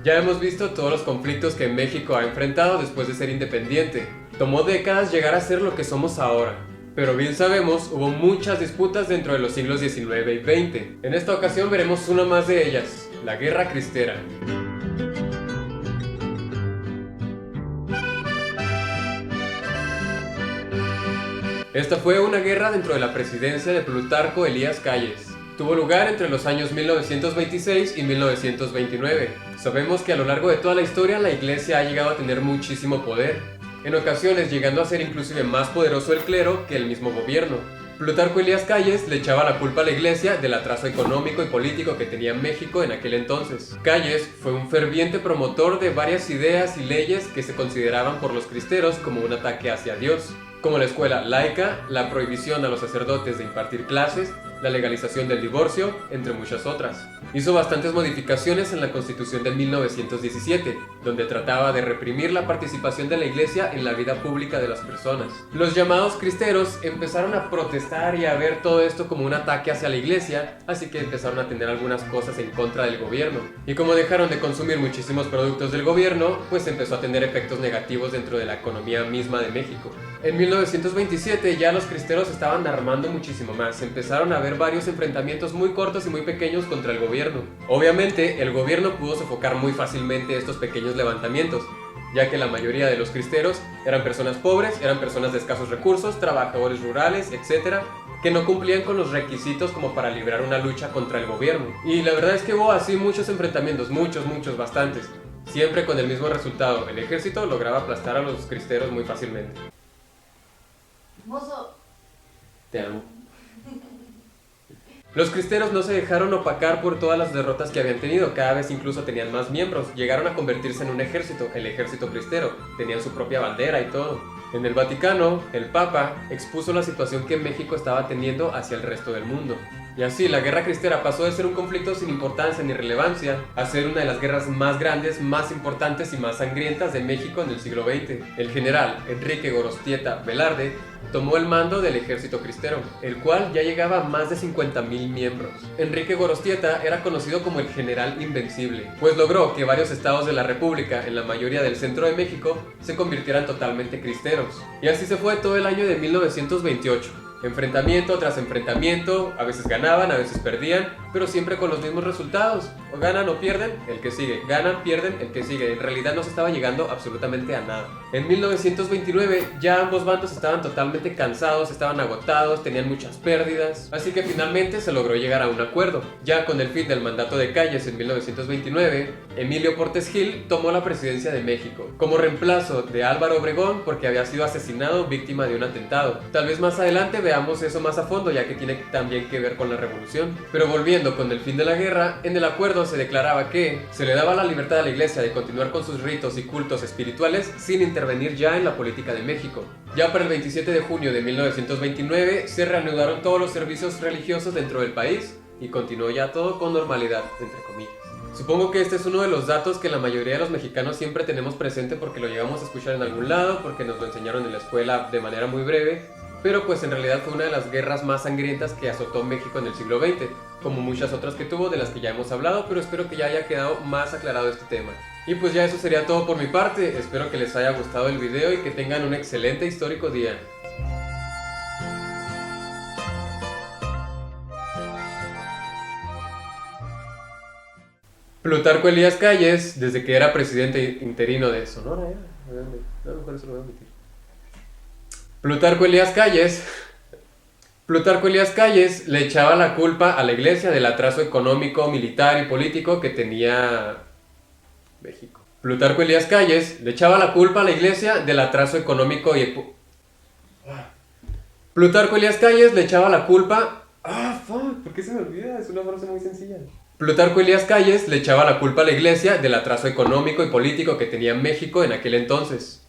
Ya hemos visto todos los conflictos que México ha enfrentado después de ser independiente. Tomó décadas llegar a ser lo que somos ahora. Pero bien sabemos, hubo muchas disputas dentro de los siglos XIX y XX. En esta ocasión veremos una más de ellas, la Guerra Cristera. Esta fue una guerra dentro de la presidencia de Plutarco Elías Calles. Tuvo lugar entre los años 1926 y 1929. Sabemos que a lo largo de toda la historia la iglesia ha llegado a tener muchísimo poder, en ocasiones llegando a ser inclusive más poderoso el clero que el mismo gobierno. Plutarco Elías Calles le echaba la culpa a la iglesia del atraso económico y político que tenía México en aquel entonces. Calles fue un ferviente promotor de varias ideas y leyes que se consideraban por los cristeros como un ataque hacia Dios, como la escuela laica, la prohibición a los sacerdotes de impartir clases, la legalización del divorcio, entre muchas otras. Hizo bastantes modificaciones en la Constitución de 1917, donde trataba de reprimir la participación de la iglesia en la vida pública de las personas. Los llamados cristeros empezaron a protestar y a ver todo esto como un ataque hacia la iglesia, así que empezaron a tener algunas cosas en contra del gobierno. Y como dejaron de consumir muchísimos productos del gobierno, pues empezó a tener efectos negativos dentro de la economía misma de México. En 1927 ya los cristeros estaban armando muchísimo más, empezaron a haber varios enfrentamientos muy cortos y muy pequeños contra el gobierno. Obviamente, el gobierno pudo sofocar muy fácilmente estos pequeños levantamientos, ya que la mayoría de los cristeros eran personas pobres, eran personas de escasos recursos, trabajadores rurales, etc., que no cumplían con los requisitos como para librar una lucha contra el gobierno. Y la verdad es que hubo así muchos enfrentamientos, muchos, bastantes. Siempre con el mismo resultado, el ejército lograba aplastar a los cristeros muy fácilmente. Mozo. Te amo. Los cristeros no se dejaron opacar por todas las derrotas que habían tenido, cada vez incluso tenían más miembros, llegaron a convertirse en un ejército, el ejército cristero, tenían su propia bandera y todo. En el Vaticano, el Papa expuso la situación que México estaba teniendo hacia el resto del mundo. Y así, la Guerra Cristera pasó de ser un conflicto sin importancia ni relevancia a ser una de las guerras más grandes, más importantes y más sangrientas de México en el siglo XX. El general Enrique Gorostieta Velarde tomó el mando del ejército cristero, el cual ya llegaba a más de 50,000 miembros. Enrique Gorostieta era conocido como el general invencible, pues logró que varios estados de la república, en la mayoría del centro de México, se convirtieran totalmente cristeros. Y así se fue todo el año de 1928. Enfrentamiento tras enfrentamiento, a veces ganaban, a veces perdían, pero siempre con los mismos resultados. O ganan o pierden, el que sigue. Ganan, pierden, el que sigue. En realidad no se estaba llegando absolutamente a nada. En 1929 ya ambos bandos estaban totalmente cansados, estaban agotados, tenían muchas pérdidas. Así que finalmente se logró llegar a un acuerdo. Ya con el fin del mandato de Calles en 1929, Emilio Portes Gil tomó la presidencia de México, como reemplazo de Álvaro Obregón porque había sido asesinado víctima de un atentado. Tal vez más adelante veamos eso más a fondo, ya que tiene también que ver con la revolución. Pero volviendo con el fin de la guerra, en el acuerdo se declaraba que se le daba la libertad a la iglesia de continuar con sus ritos y cultos espirituales sin intervenir ya en la política de México. Ya para el 27 de junio de 1929 se reanudaron todos los servicios religiosos dentro del país y continuó ya todo con normalidad, entre comillas. Supongo que este es uno de los datos que la mayoría de los mexicanos siempre tenemos presente porque lo llegamos a escuchar en algún lado, porque nos lo enseñaron en la escuela de manera muy breve, pero pues en realidad fue una de las guerras más sangrientas que azotó México en el siglo XX, como muchas otras que tuvo de las que ya hemos hablado, pero espero que ya haya quedado más aclarado este tema. Y pues ya eso sería todo por mi parte, espero que les haya gustado el video y que tengan un excelente histórico día. Plutarco Elías Calles, desde que era presidente interino de Sonora, no, mejor eso lo voy a omitir. Plutarco Elías Calles le echaba la culpa a la iglesia del atraso económico, militar y político que tenía México. Plutarco Elías Calles le echaba la culpa a la iglesia del atraso económico y... Plutarco Elías Calles le echaba la culpa... ¿Por qué se me olvida? Es una frase muy sencilla. Plutarco Elías Calles le echaba la culpa a la iglesia del atraso económico y político que tenía México en aquel entonces.